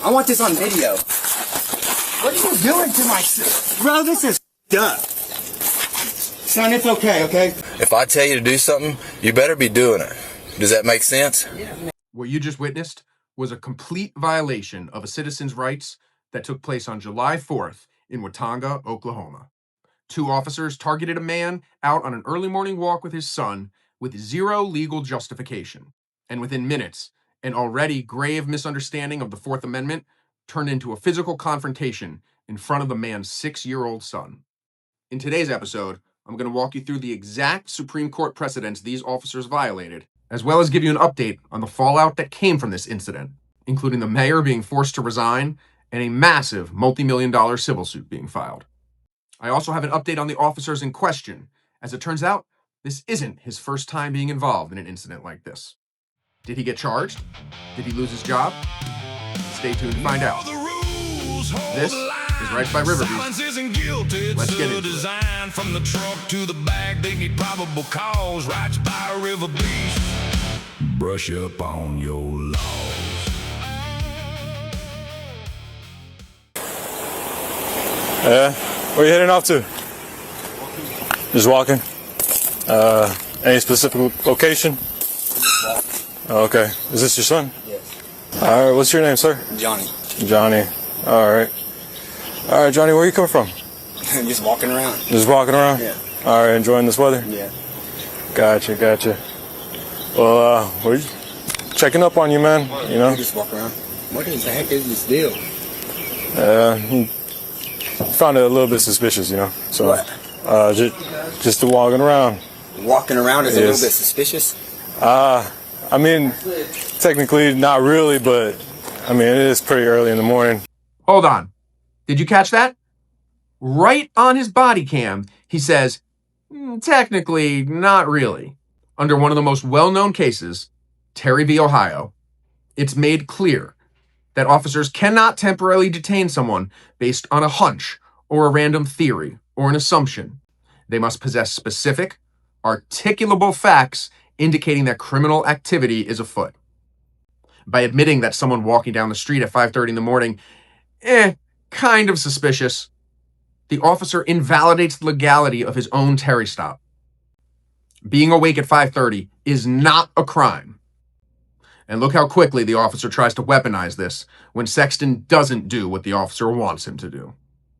I want this on video. What are you doing to my... Bro, this is up. Son, it's okay, okay? If I tell you to do something, you better be doing it. Does that make sense? What you just witnessed was a complete violation of a citizen's rights that took place on July 4th in Watonga, Oklahoma. 2 officers targeted a man out on an early morning walk with his son with zero legal justification. And within minutes, an already grave misunderstanding of the Fourth Amendment turned into a physical confrontation in front of the man's 6-year-old son. In today's episode, I'm going to walk you through the exact Supreme Court precedents these officers violated, as well as give you an update on the fallout that came from this incident, including the mayor being forced to resign and a massive multi-million-dollar civil suit being filed. I also have an update on the officers in question. As it turns out, this isn't his first time being involved in an incident like this. Did he get charged? Did he lose his job? Stay tuned to find out. This is Rights by Riverbeast. Let's get into it. From the truck to the bag, they need probable cause. Rights by Riverbeast. Brush up on your laws. Where you heading off to? Just walking. Any specific location? Okay. Is this your son? Yes. All right. What's your name, sir? Johnny. Johnny. All right. All right, Johnny. Where you coming from? Just walking around. Just walking around? Yeah. All right. Enjoying this weather? Yeah. Gotcha. Well, we're checking up on you, man. You know? Just walk around. What the heck is this deal? Found it a little bit suspicious, you know. So, what? just walking around. Walking around is a little bit suspicious? I mean, technically not really, but I mean, it is pretty early in the morning. Hold on. Did you catch that? Right on his body cam, he says, technically not really. Under one of the most well-known cases, Terry v. Ohio, it's made clear that officers cannot temporarily detain someone based on a hunch or a random theory or an assumption. They must possess specific, articulable facts indicating that criminal activity is afoot. By admitting that someone walking down the street at 5:30 in the morning, kind of suspicious, the officer invalidates the legality of his own Terry stop. Being awake at 5:30 is not a crime. And look how quickly the officer tries to weaponize this when Sexton doesn't do what the officer wants him to do.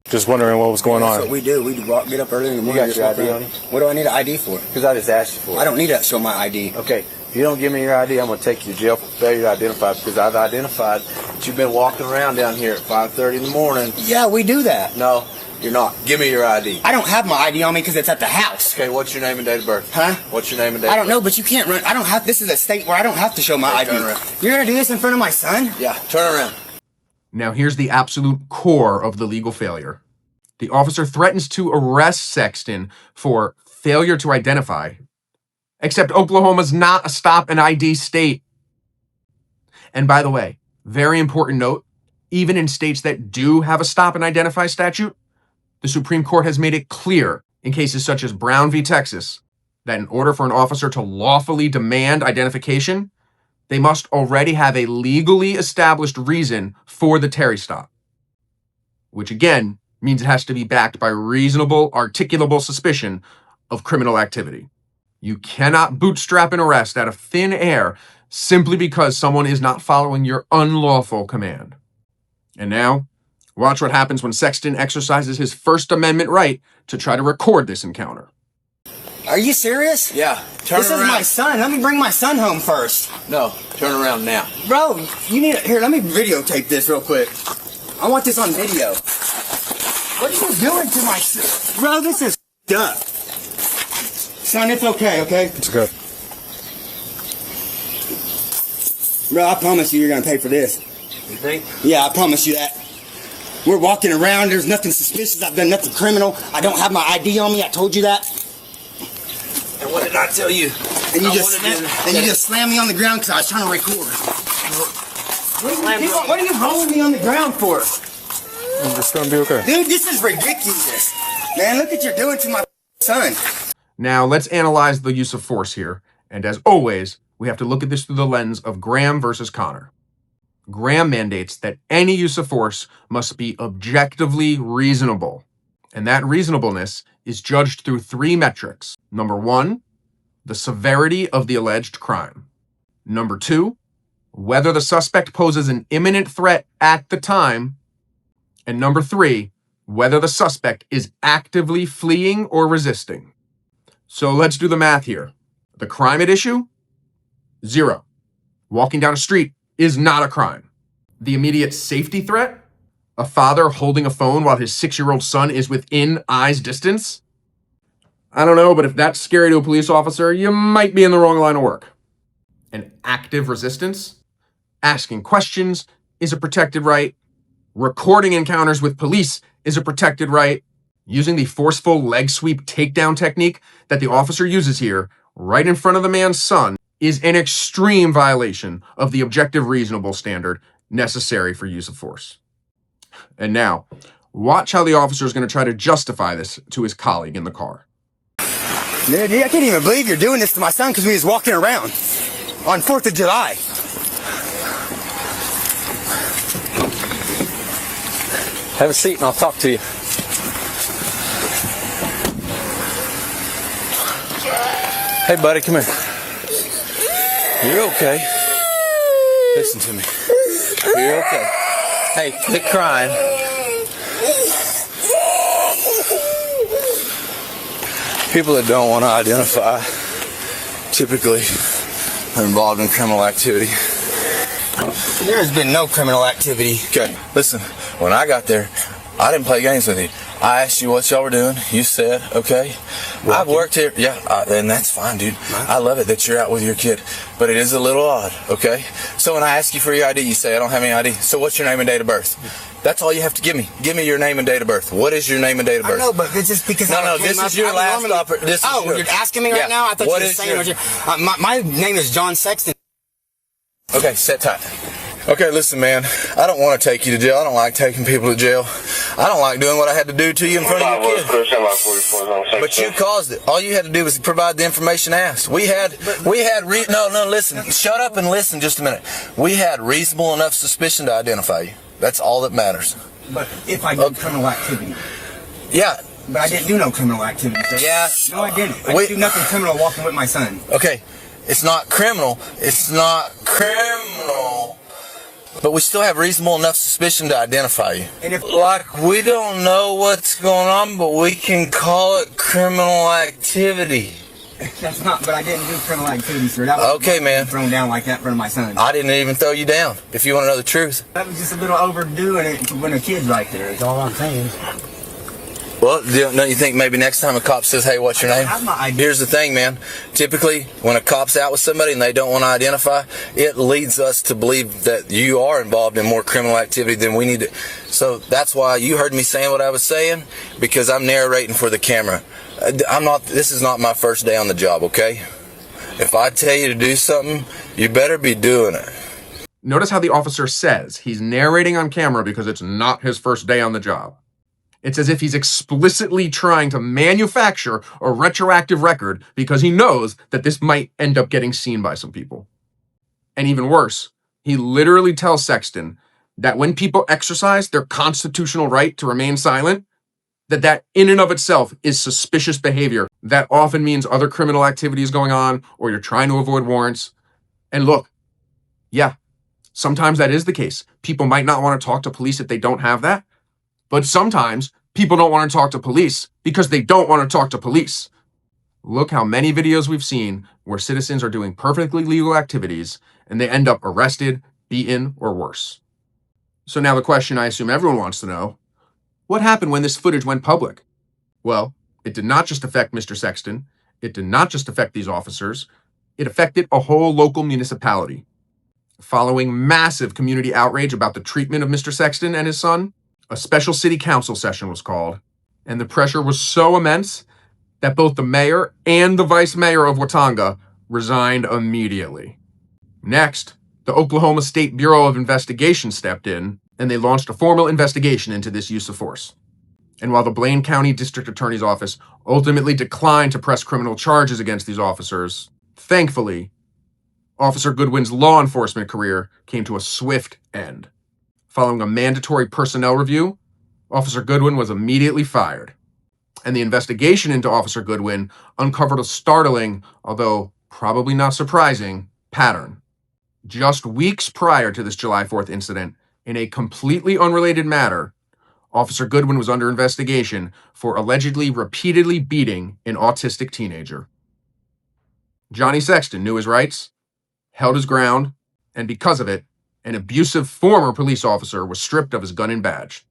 Just wondering what was going on. That's what we do. We get up early in the morning. You got your ID on you? What do I need an ID for? Because I just asked you for it. I don't need to show my ID. Okay, if you don't give me your ID, I'm going to take you to jail for failure to identify because I've identified that you've been walking around down here at 5:30 in the morning. Yeah, we do that. No, you're not. Give me your ID. I don't have my ID on me because it's at the house. Okay, what's your name and date of birth? Huh? What's your name and date of birth? I don't know, but you can't run. I don't have. This is a state where I don't have to show my ID. Turn around. You're going to do this in front of my son? Yeah, turn around. Now here's the absolute core of the legal failure. The officer threatens to arrest Sexton for failure to identify, except Oklahoma's not a stop and ID state. And by the way, very important note, even in states that do have a stop and identify statute, the Supreme Court has made it clear in cases such as Brown v. Texas that in order for an officer to lawfully demand identification, they must already have a legally established reason for the Terry stop, which again means it has to be backed by reasonable, articulable suspicion of criminal activity. You cannot bootstrap an arrest out of thin air simply because someone is not following your unlawful command. And now, watch what happens when Sexton exercises his First Amendment right to try to record this encounter. Are you serious? Yeah, turn This around. is my son. Let me bring my son home first. No, turn around now. Bro, you need to... Here, let me videotape this real quick. I want this on video. What are you doing to my son? Bro, this is up. Son, it's okay, okay? It's good. Bro, I promise you you're going to pay for this. You think? Yeah, I promise you that. We're walking around. There's nothing suspicious. I've done nothing criminal. I don't have my ID on me. I told you that. And what did I tell you? And you just slammed me on the ground because I was trying to record. What are you rolling me on the ground for? I'm just gonna be okay. Dude, this is ridiculous. Man, look what you're doing to my son. Now, let's analyze the use of force here. And as always, we have to look at this through the lens of Graham versus Connor. Graham mandates that any use of force must be objectively reasonable. And that reasonableness is judged through 3 metrics. Number 1, the severity of the alleged crime. Number 2, whether the suspect poses an imminent threat at the time. And number 3, whether the suspect is actively fleeing or resisting. So let's do the math here. The crime at issue? 0. Walking down a street is not a crime. The immediate safety threat? A father holding a phone while his 6-year-old son is within eyes distance? I don't know, but if that's scary to a police officer, you might be in the wrong line of work. An active resistance? Asking questions is a protected right. Recording encounters with police is a protected right. Using the forceful leg sweep takedown technique that the officer uses here, right in front of the man's son, is an extreme violation of the objective reasonable standard necessary for use of force. And now, watch how the officer is going to try to justify this to his colleague in the car. Dude, I can't even believe you're doing this to my son because we was walking around on 4th of July. Have a seat and I'll talk to you. Hey, buddy, come here. You're okay. Listen to me. You're okay. Hey, quit crying. People that don't want to identify typically are involved in criminal activity. There has been no criminal activity. Okay, listen, when I got there, I didn't play games with you. I asked you what y'all were doing. You said, okay. I've worked here. Yeah, and that's fine, dude. I love it that you're out with your kid. But it is a little odd, okay? So when I ask you for your ID, you say, I don't have any ID. So what's your name and date of birth? That's all you have to give me. Give me your name and date of birth. What is your name and date of birth? I know, but it's just because No, this is your last stop. You're asking me right now? I thought you were saying my name is John Sexton. Okay, sit tight. Okay, listen, man. I don't want to take you to jail. I don't like taking people to jail. I don't like doing what I had to do to you in front of your kid. But you caused it. All you had to do was provide the information asked. Listen. Shut up and listen just a minute. We had reasonable enough suspicion to identify you. That's all that matters. But if I did criminal activity. Yeah. But I didn't do no criminal activity, sir. Yeah. No, I didn't. I didn't do nothing criminal walking with my son. Okay. It's not criminal. It's not criminal. But we still have reasonable enough suspicion to identify you. And if we don't know what's going on, but we can call it criminal activity. That's not, but I didn't do criminal activity, sir. That was okay, man. Thrown down like that in front of my son. I didn't even throw you down, if you want to know the truth. That was just a little overdoing it when a kid's right there, is all I'm saying. Well, don't you think maybe next time a cop says, hey, what's your name? I have my ID. Here's the thing, man. Typically, when a cop's out with somebody and they don't want to identify, it leads us to believe that you are involved in more criminal activity than we need to. So that's why you heard me saying what I was saying, because I'm narrating for the camera. This is not my first day on the job, okay? If I tell you to do something, you better be doing it. Notice how the officer says he's narrating on camera because it's not his first day on the job. It's as if he's explicitly trying to manufacture a retroactive record because he knows that this might end up getting seen by some people. And even worse, he literally tells Sexton that when people exercise their constitutional right to remain silent, that in and of itself is suspicious behavior. That often means other criminal activity is going on or you're trying to avoid warrants. And look, yeah, sometimes that is the case. People might not want to talk to police if they don't have that. But sometimes people don't want to talk to police because they don't want to talk to police. Look how many videos we've seen where citizens are doing perfectly legal activities and they end up arrested, beaten, or worse. So now the question I assume everyone wants to know, what happened when this footage went public? Well, it did not just affect Mr. Sexton. It did not just affect these officers. It affected a whole local municipality. Following massive community outrage about the treatment of Mr. Sexton and his son, a special city council session was called, and the pressure was so immense that both the mayor and the vice mayor of Watonga resigned immediately. Next, the Oklahoma State Bureau of Investigation stepped in, and they launched a formal investigation into this use of force. And while the Blaine County District Attorney's Office ultimately declined to press criminal charges against these officers, thankfully, Officer Goodwin's law enforcement career came to a swift end. Following a mandatory personnel review, Officer Goodwin was immediately fired. And the investigation into Officer Goodwin uncovered a startling, although probably not surprising, pattern. Just weeks prior to this July 4th incident, in a completely unrelated matter, Officer Goodwin was under investigation for allegedly repeatedly beating an autistic teenager. Johnny Sexton knew his rights, held his ground, and because of it, an abusive former police officer was stripped of his gun and badge.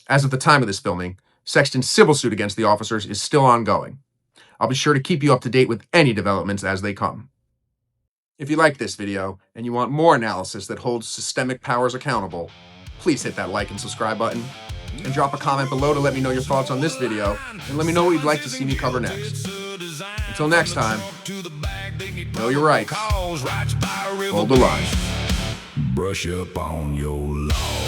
As of the time of this filming, Sexton's civil suit against the officers is still ongoing. I'll be sure to keep you up to date with any developments as they come. If you like this video and you want more analysis that holds systemic powers accountable, please hit that like and subscribe button, and drop a comment below to let me know your thoughts on this video, and let me know what you'd like to see me cover next. Until next time, know your rights, hold the line. Brush up on your law.